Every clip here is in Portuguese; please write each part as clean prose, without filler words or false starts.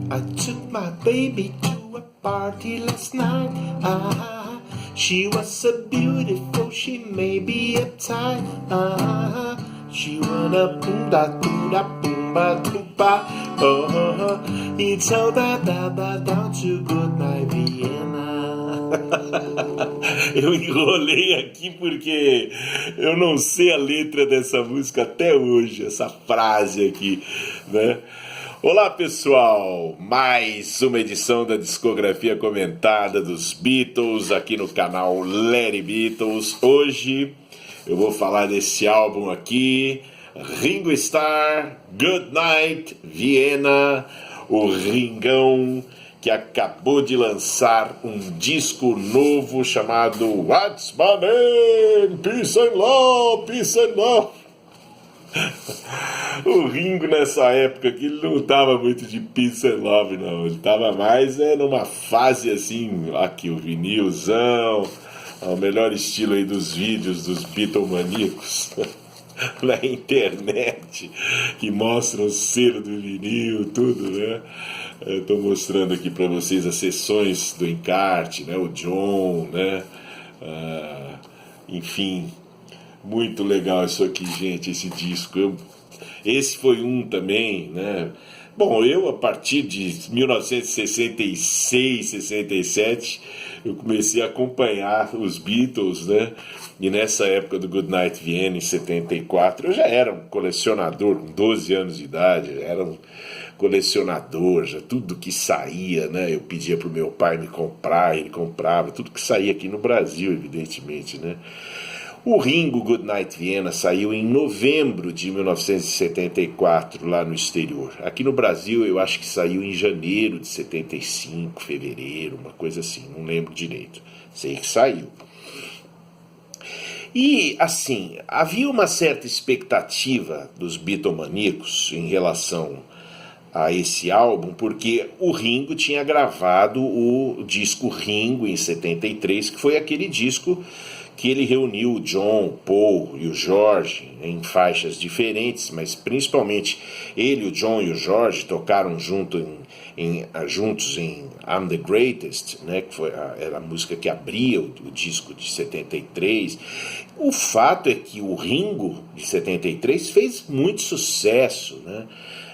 I took my baby to a party last night. She was so beautiful, she may be uptight. She wanna boom da boom da boom ba boom ba. It's all da da da down to good night Vienna. Eu enrolei aqui porque eu não sei a letra dessa música até hoje, essa frase aqui, né? Olá pessoal, mais uma edição da discografia comentada dos Beatles aqui no canal Larry Beatles. Hoje eu vou falar desse álbum aqui, Ringo Starr, Good Night Vienna, o Ringão que acabou de lançar um disco novo chamado What's My Name? Peace and Love, Peace and Love. O Ringo nessa época aqui, ele não tava muito de peace and love não, ele tava mais numa fase assim, aqui o vinilzão, o melhor estilo aí dos vídeos dos Beatlemaníacos na internet, que mostram o selo do vinil, tudo, né? Eu tô mostrando aqui para vocês as sessões do encarte, né? O John, né? Enfim, muito legal isso aqui, gente, esse disco. Esse foi um também, né? Bom, eu a partir de 1966, 67, eu comecei a acompanhar os Beatles, né? E nessa época do Good Night Vienna, em 74, eu já era um colecionador, com 12 anos de idade, eu era um colecionador, já tudo que saía, né? Eu pedia pro meu pai me comprar, ele comprava, tudo que saía aqui no Brasil, evidentemente, né? O Ringo Good Night Vienna saiu em novembro de 1974 lá no exterior. Aqui no Brasil eu acho que saiu em janeiro de 75, fevereiro, uma coisa assim, não lembro direito. Sei que saiu. E assim, havia uma certa expectativa dos Beatlemaníacos em relação a esse álbum, porque o Ringo tinha gravado o disco Ringo em 73, que foi aquele disco que ele reuniu o John, o Paul e o George em faixas diferentes, mas principalmente ele, o John e o George tocaram juntos em I'm the Greatest, né, que era a música que abria o disco de 73. O fato é que o Ringo de 73 fez muito sucesso, né?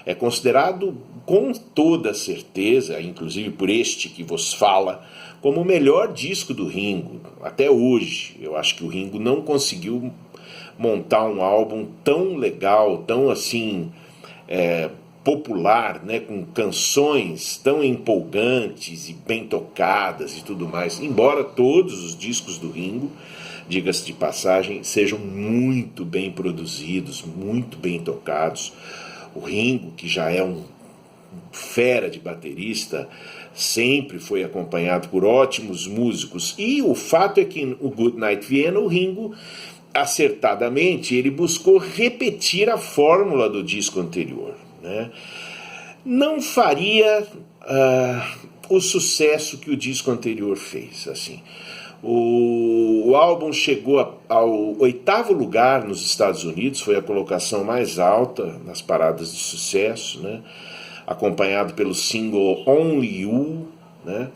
É considerado com toda certeza, inclusive por este que vos fala, como o melhor disco do Ringo, até hoje. Eu acho que o Ringo não conseguiu montar um álbum tão legal, tão assim, popular, né, com canções tão empolgantes e bem tocadas e tudo mais. Embora todos os discos do Ringo, diga-se de passagem, sejam muito bem produzidos, muito bem tocados. O Ringo, que já é um fera de baterista, sempre foi acompanhado por ótimos músicos. E o fato é que o Good Night Vienna, o Ringo, acertadamente, ele buscou repetir a fórmula do disco anterior, né? Não faria o sucesso que o disco anterior fez, assim. O álbum chegou ao 8º lugar nos Estados Unidos, foi a colocação mais alta nas paradas de sucesso, né? Acompanhado pelo single Only You, né?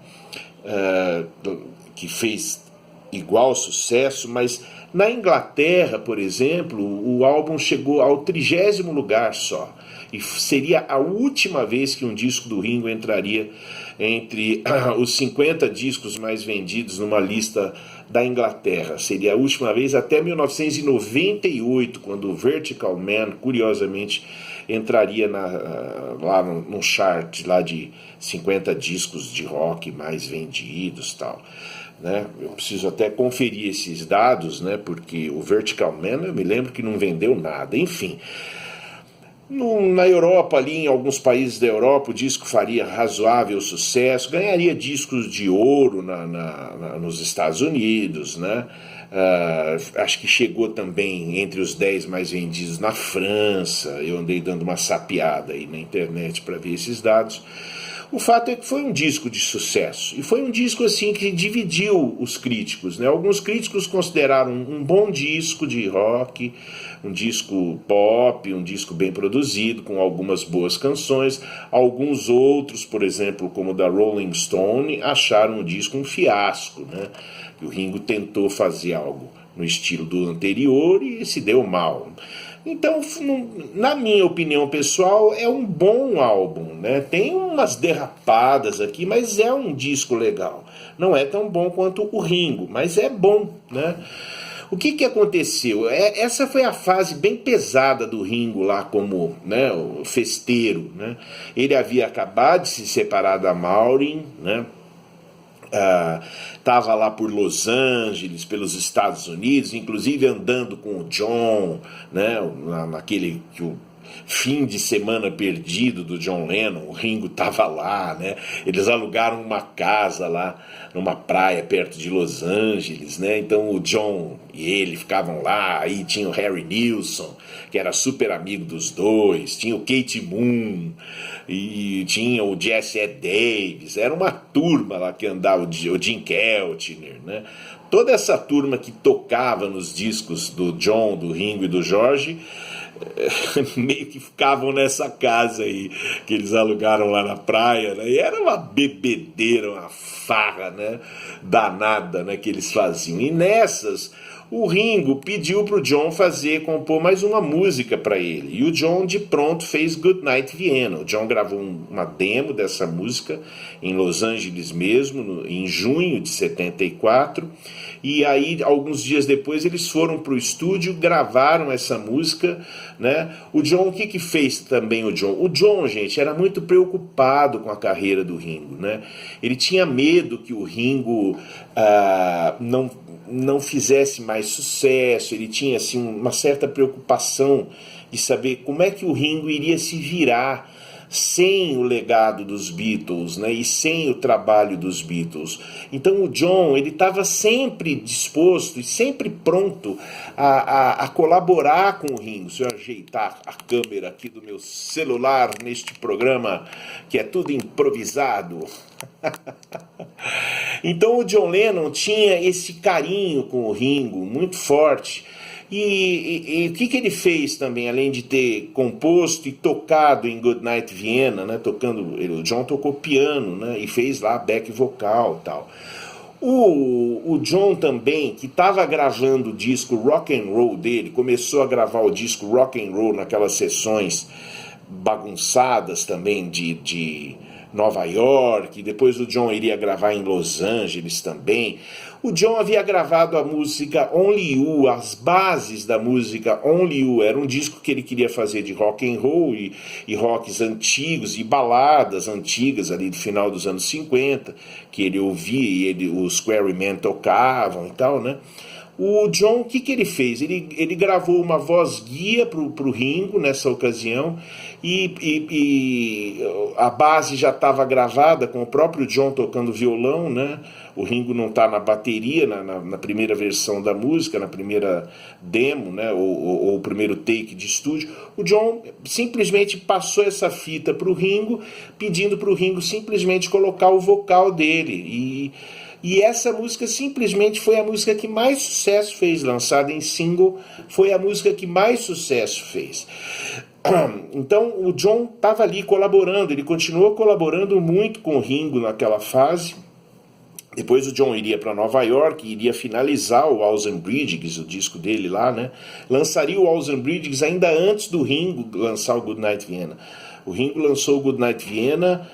Que fez igual sucesso, mas na Inglaterra, por exemplo, o álbum chegou ao 30º lugar só, e seria a última vez que um disco do Ringo entraria entre os 50 discos mais vendidos numa lista da Inglaterra. Seria a última vez até 1998, quando o Vertical Man, curiosamente, entraria lá no chart lá de 50 discos de rock mais vendidos, tal, né? Eu preciso até conferir esses dados, né? Porque o Vertical Man, eu me lembro que não vendeu nada. Enfim, na Europa, ali em alguns países da Europa, o disco faria razoável sucesso, ganharia discos de ouro nos Estados Unidos, né? Acho que chegou também entre os 10 mais vendidos na França. Eu andei dando uma sapeada aí na internet para ver esses dados. O fato é que foi um disco de sucesso, e foi um disco assim que dividiu os críticos, né? Alguns críticos consideraram um bom disco de rock, um disco pop, um disco bem produzido, com algumas boas canções. Alguns outros, por exemplo, como o da Rolling Stone, acharam o disco um fiasco, né? Que o Ringo tentou fazer algo no estilo do anterior e se deu mal. Então, na minha opinião pessoal, é um bom álbum, né? Tem umas derrapadas aqui, mas é um disco legal. Não é tão bom quanto o Ringo, mas é bom, né? O que aconteceu? Essa foi a fase bem pesada do Ringo lá como, né, o festeiro, né? Ele havia acabado de se separar da Maureen, né? Estava lá por Los Angeles, pelos Estados Unidos, inclusive andando com o John, né, naquele que o fim de semana perdido do John Lennon, o Ringo estava lá, né? Eles alugaram uma casa lá numa praia perto de Los Angeles, né? Então o John e ele ficavam lá, aí tinha o Harry Nilsson, que era super amigo dos dois, tinha o Kate Moon, e tinha o Jesse Ed Davis, era uma turma lá que andava, o Jim Keltner, né? Toda essa turma que tocava nos discos do John, do Ringo e do George, meio que ficavam nessa casa aí que eles alugaram lá na praia, né? E era uma bebedeira, uma farra, né, danada, né, que eles faziam. E nessas o Ringo pediu pro John compor mais uma música para ele, e o John de pronto fez Goodnight Vienna. O John gravou uma demo dessa música em Los Angeles mesmo, em junho de 74, e aí alguns dias depois eles foram pro estúdio, gravaram essa música, né? O John, o que fez também o John? O John, gente, era muito preocupado com a carreira do Ringo, né? Ele tinha medo que o Ringo não fizesse mais sucesso. Ele tinha assim, uma certa preocupação de saber como é que o Ringo iria se virar sem o legado dos Beatles, né, e sem o trabalho dos Beatles. Então o John, ele estava sempre disposto e sempre pronto a colaborar com o Ringo. Se eu ajeitar a câmera aqui do meu celular neste programa, que é tudo improvisado. Então o John Lennon tinha esse carinho com o Ringo muito forte. E o que ele fez também, além de ter composto e tocado em Goodnight Vienna, né, o John tocou piano, né, e fez lá back vocal e tal. O John também, que estava gravando o disco rock and roll dele, começou a gravar o disco rock and roll naquelas sessões bagunçadas também de Nova York, depois o John iria gravar em Los Angeles também. O John havia gravado a música Only You, as bases da música Only You. Era um disco que ele queria fazer de rock and roll e rocks antigos e baladas antigas ali do final dos anos 50, que ele ouvia e os Quarrymen tocavam e tal, né? O John, o que ele fez? Ele gravou uma voz guia pro Ringo nessa ocasião, e a base já estava gravada com o próprio John tocando violão, né? O Ringo não está na bateria na primeira versão da música, na primeira demo, né? ou o primeiro take de estúdio. O John simplesmente passou essa fita para o Ringo, pedindo para o Ringo simplesmente colocar o vocal dele. E essa música simplesmente foi a música que mais sucesso fez, lançada em single, foi a música que mais sucesso fez. Então o John estava ali colaborando, ele continuou colaborando muito com o Ringo naquela fase. Depois o John iria para Nova York, iria finalizar o Walls and Bridges, o disco dele lá, né? Lançaria o Walls and Bridges ainda antes do Ringo lançar o Goodnight Vienna. O Ringo lançou o Goodnight Vienna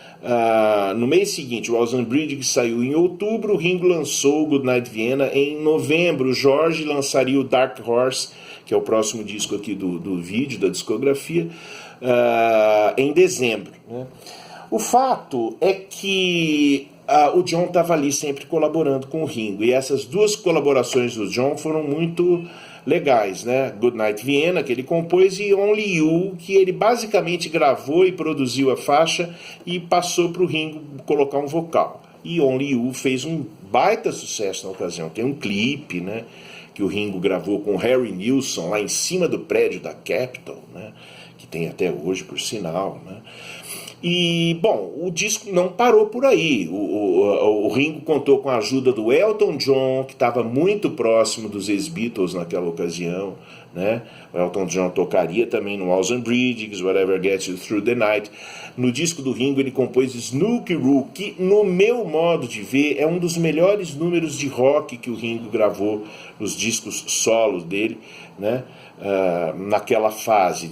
no mês seguinte. O Walls and Bridges saiu em outubro, o Ringo lançou o Goodnight Vienna em novembro. O George lançaria o Dark Horse, que é o próximo disco aqui do vídeo, da discografia, em dezembro, né? O fato é que o John estava ali sempre colaborando com o Ringo, e essas duas colaborações do John foram muito legais, né? Goodnight Vienna, que ele compôs, e Only You, que ele basicamente gravou e produziu a faixa e passou para o Ringo colocar um vocal. E Only You fez um baita sucesso na ocasião, tem um clipe, né, que o Ringo gravou com Harry Nilsson lá em cima do prédio da Capitol, né? Que tem até hoje, por sinal, né? E, bom, o disco não parou por aí. O Ringo contou com a ajuda do Elton John, que estava muito próximo dos ex-Beatles naquela ocasião, né? O Elton John tocaria também no Walls and Bridges, Whatever Gets You Through the Night. No disco do Ringo ele compôs Snookeroo, que no meu modo de ver é um dos melhores números de rock que o Ringo gravou nos discos solos dele, né? Naquela fase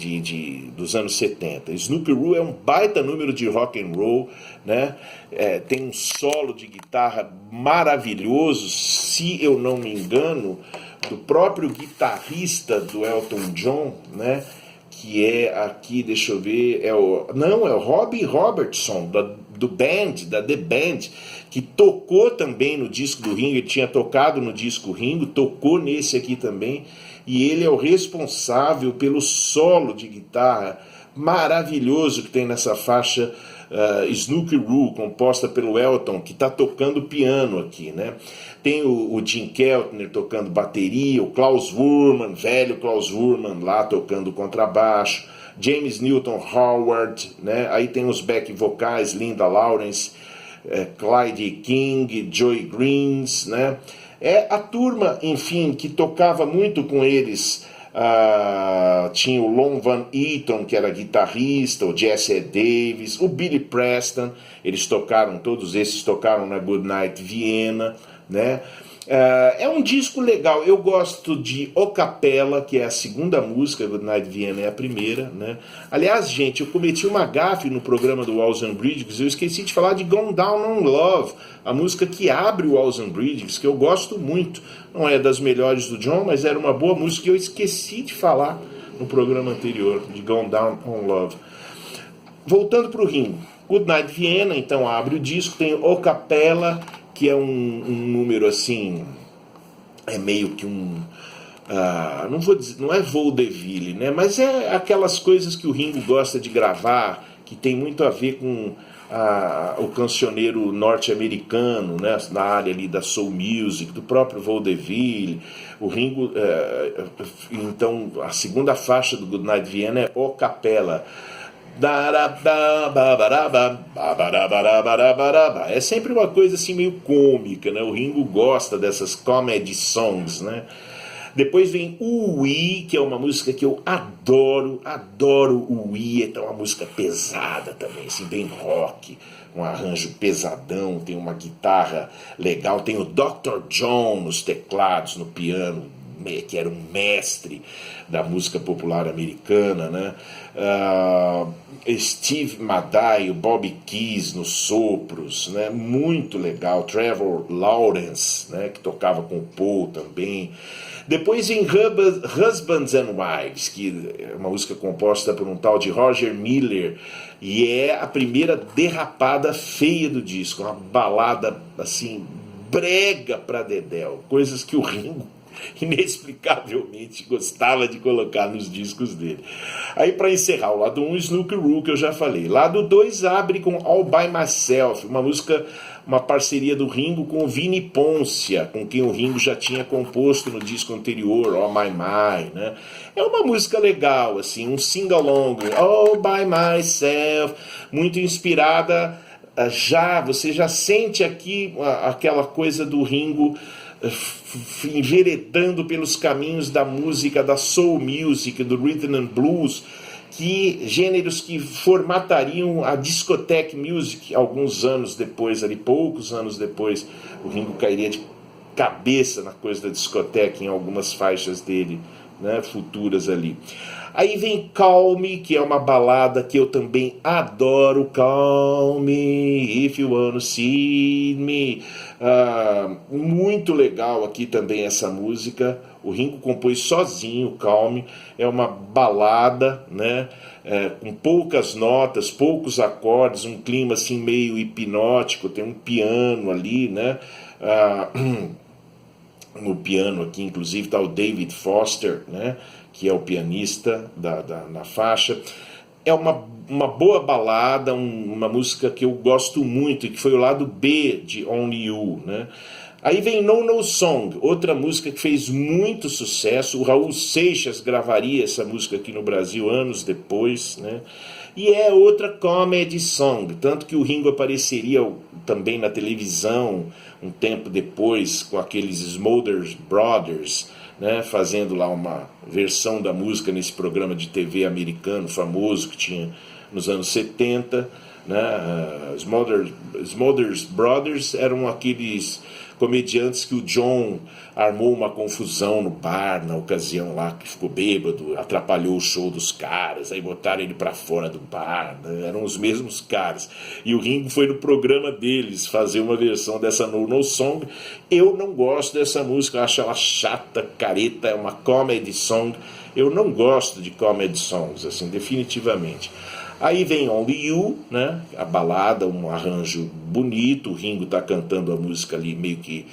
dos anos 70. Snookeroo é um baita número de rock and roll, né? Tem um solo de guitarra maravilhoso, se eu não me engano, do próprio guitarrista do Elton John, né? Que é aqui, deixa eu ver, é o Robbie Robertson, do Band, da The Band, que tocou também no disco do Ringo. Ele tinha tocado no disco Ringo, tocou nesse aqui também, e ele é o responsável pelo solo de guitarra maravilhoso que tem nessa faixa Snookeroo, composta pelo Elton, que está tocando piano aqui, né? Tem o Jim Keltner tocando bateria, o Klaus Voormann, velho Klaus Voormann, lá tocando contrabaixo, James Newton Howard, né? Aí tem os back vocais, Linda Lawrence, Clyde King, Joey Greens, né? É a turma, enfim, que tocava muito com eles. Tinha o Lon Van Eaton, que era guitarrista, o Jesse Davis, o Billy Preston. Todos esses tocaram na Goodnight Vienna, né? É um disco legal. Eu gosto de O Capella, que é a segunda música, Goodnight Vienna é a primeira, né? Aliás, gente, eu cometi uma gafe no programa do Walls and Bridges. Eu esqueci de falar de Gone Down on Love, a música que abre o Walls and Bridges, que eu gosto muito. Não é das melhores do John, mas era uma boa música que eu esqueci de falar no programa anterior, de Gone Down on Love. Voltando para o Ringo, Goodnight Vienna, então abre o disco, tem O Capella, que é um número assim, é meio que não vou dizer, não é vaudeville, né? Mas é aquelas coisas que o Ringo gosta de gravar, que tem muito a ver com o cancioneiro norte-americano, né? Na área ali da soul music, do próprio vaudeville. O Ringo, então, a segunda faixa do Goodnight Vienna é O Capella. É sempre uma coisa assim meio cômica, né? O Ringo gosta dessas comedy songs, né? Depois vem o Wee, que é uma música que eu adoro o Wee. É uma música pesada também, assim, bem rock, um arranjo pesadão, tem uma guitarra legal, tem o Dr. John nos teclados, no piano, que era um mestre da música popular americana, né? Steve Maddai, o Bobby Keys nos sopros, né? Muito legal. Trevor Lawrence, né? Que tocava com o Paul também. Depois em Husbands and Wives, que é uma música composta por um tal de Roger Miller, e é a primeira derrapada feia do disco, uma balada assim brega pra dedéu, coisas que o Ringo inexplicavelmente gostava de colocar nos discos dele. Aí, para encerrar, o lado 1, Snookeroo, que eu já falei. Lado 2 abre com All By Myself, uma música, uma parceria do Ringo com o Vini Poncia, com quem o Ringo já tinha composto no disco anterior, Oh My My, né? É uma música legal, assim, um sing-along, All By Myself, muito inspirada, você já sente aqui aquela coisa do Ringo enveredando pelos caminhos da música, da soul music, do rhythm and blues, gêneros que formatariam a discotheque music alguns anos depois, ali, poucos anos depois. O Ringo cairia de cabeça na coisa da discoteca em algumas faixas dele, né, futuras ali. Aí vem Call Me, que é uma balada que eu também adoro. Call Me If You Wanna See Me. Muito legal aqui também essa música. O Ringo compôs sozinho, Call Me. É uma balada, né? Com poucas notas, poucos acordes, um clima assim meio hipnótico. Tem um piano ali, né? No piano aqui, inclusive, está o David Foster, né? Que é o pianista na faixa. É uma boa balada, uma música que eu gosto muito, e que foi o lado B de Only You, né? Aí vem No No Song, outra música que fez muito sucesso. O Raul Seixas gravaria essa música aqui no Brasil anos depois, né? E é outra comedy song, tanto que o Ringo apareceria também na televisão um tempo depois com aqueles Smothers Brothers, né, fazendo lá uma versão da música nesse programa de TV americano famoso que tinha nos anos 70. Né? Smothers Brothers eram aqueles comediantes que o John armou uma confusão no bar na ocasião lá, que ficou bêbado, atrapalhou o show dos caras, aí botaram ele pra fora do bar, né? Eram os mesmos caras. E o Ringo foi no programa deles fazer uma versão dessa No No Song. Eu não gosto dessa música, acho ela chata, careta, é uma comedy song. Eu não gosto de comedy songs, assim, definitivamente. Aí vem Only You, né? A balada, um arranjo bonito, o Ringo tá cantando a música ali meio que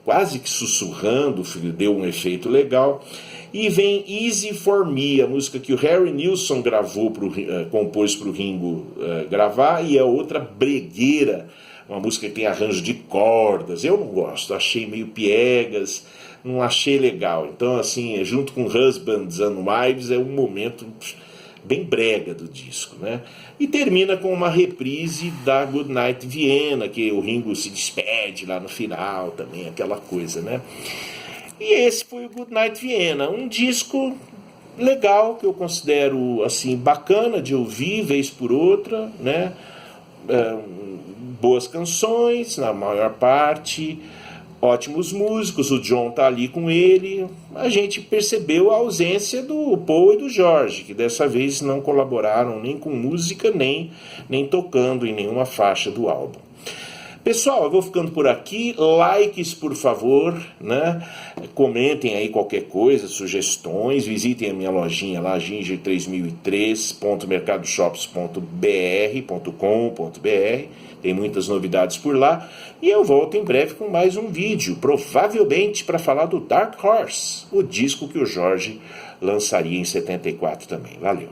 quase que sussurrando, deu um efeito legal. E vem Easy For Me, a música que o Harry Nilsson compôs para o Ringo gravar, e é outra bregueira, uma música que tem arranjo de cordas. Eu não gosto, achei meio piegas, não achei legal. Então, assim, junto com Husbands and Wives, é um momento bem brega do disco, né? E termina com uma reprise da Goodnight Vienna, que o Ringo se despede lá no final também, aquela coisa, né? E esse foi o Goodnight Vienna, um disco legal, que eu considero, assim, bacana de ouvir, vez por outra, né? Boas canções, na maior parte, ótimos músicos, o John tá ali com ele. A gente percebeu a ausência do Paul e do George, que dessa vez não colaboraram nem com música, nem tocando em nenhuma faixa do álbum. Pessoal, eu vou ficando por aqui. Likes, por favor, né? Comentem aí qualquer coisa, sugestões. Visitem a minha lojinha lá, ginger3003.mercadoshops.br.com.br. Tem muitas novidades por lá. E eu volto em breve com mais um vídeo, provavelmente para falar do Dark Horse, o disco que o George lançaria em 74 também. Valeu!